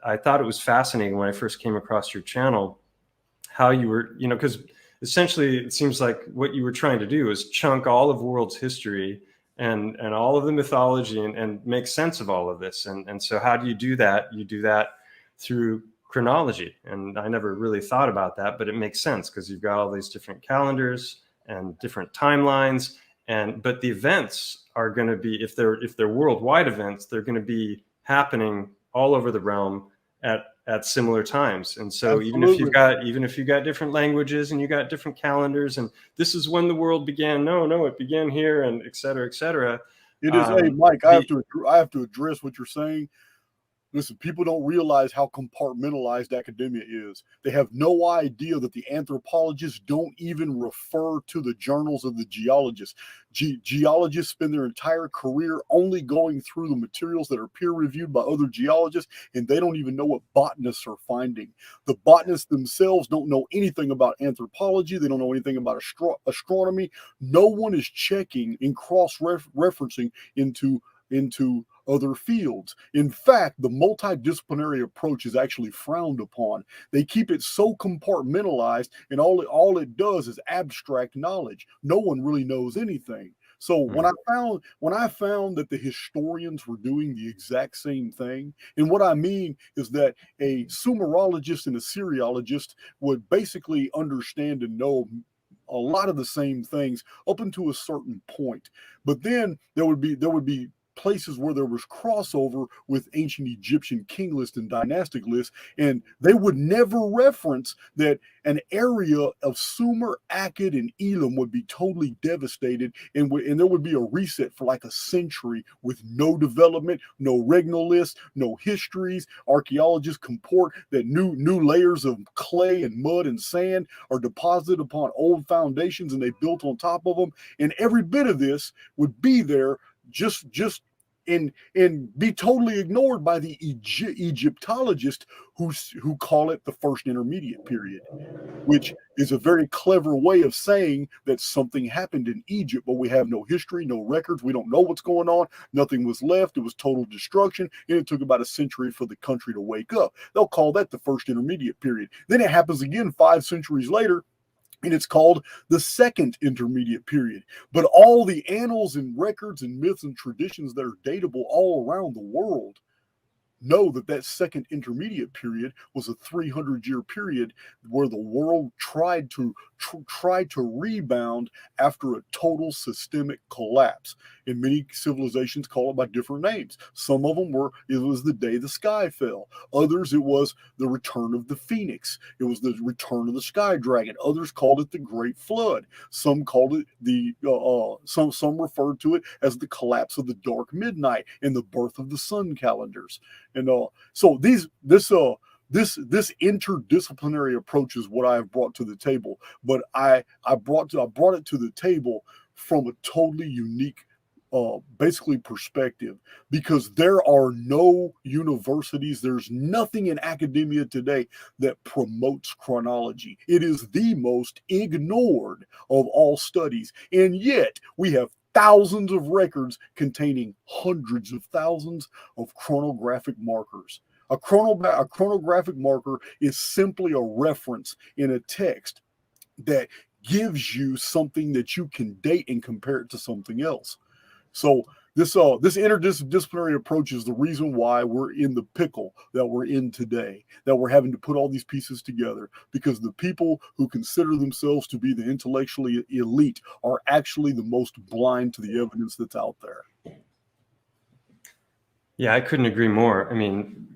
I thought it was fascinating when I first came across your channel, how you were, because essentially it seems like what you were trying to do is chunk all of world's history and all of the mythology and make sense of all of this. And so how do you do that? You do that through chronology. And I never really thought about that, but it makes sense because you've got all these different calendars and different timelines. But the events are going to be, if they're worldwide events, they're going to be happening all over the realm at similar times. And so Absolutely. even if you've got different languages and you got different calendars, and this is when the world began, no, it began here, and et cetera, et cetera. It is, hey, Mike, I have to address what you're saying. Listen, people don't realize how compartmentalized academia is. They have no idea that the anthropologists don't even refer to the journals of the geologists. Geologists spend their entire career only going through the materials that are peer-reviewed by other geologists, and they don't even know what botanists are finding. The botanists themselves don't know anything about anthropology. They don't know anything about astronomy. No one is checking and cross-referencing into other fields. In fact, the multidisciplinary approach is actually frowned upon. They keep it so compartmentalized, and all it does is abstract knowledge. No one really knows anything. So when I found that the historians were doing the exact same thing, and what I mean is that a Sumerologist and a Assyriologist would basically understand and know a lot of the same things up until a certain point, but then there would be places where there was crossover with ancient Egyptian king list and dynastic lists, and they would never reference that an area of Sumer, Akkad, and Elam would be totally devastated, and there would be a reset for like a century with no development, no regnal lists, no histories. Archaeologists comport that new layers of clay and mud and sand are deposited upon old foundations, and they built on top of them, and every bit of this would be there just and be totally ignored by the Egyptologists who call it the first intermediate period, which is a very clever way of saying that something happened in Egypt, but we have no history, no records. We don't know what's going on. Nothing was left. It was total destruction, and it took about a century for the country to wake up. They'll call that the first intermediate period. Then it happens again 5 centuries later, and it's called the second intermediate period. But all the annals and records and myths and traditions that are datable all around the world know that second intermediate period was a 300-year period where the world tried to rebound after a total systemic collapse. And many civilizations call it by different names. Some of them it was the day the sky fell. Others, it was the return of the phoenix. It was the return of the sky dragon. Others called it the Great Flood. Some called it some referred to it as the collapse of the dark midnight and the birth of the sun calendars. And so this interdisciplinary approach is what I have brought to the table. But I brought it to the table from a totally unique basically perspective, because there are no universities, there's nothing in academia today that promotes chronology. It is the most ignored of all studies, and yet we have thousands of records containing hundreds of thousands of chronographic markers. A chronographic marker is simply a reference in a text that gives you something that you can date and compare it to something else. So this interdisciplinary approach is the reason why we're in the pickle that we're in today, that we're having to put all these pieces together, because the people who consider themselves to be the intellectually elite are actually the most blind to the evidence that's out there. Yeah, I couldn't agree more. I mean,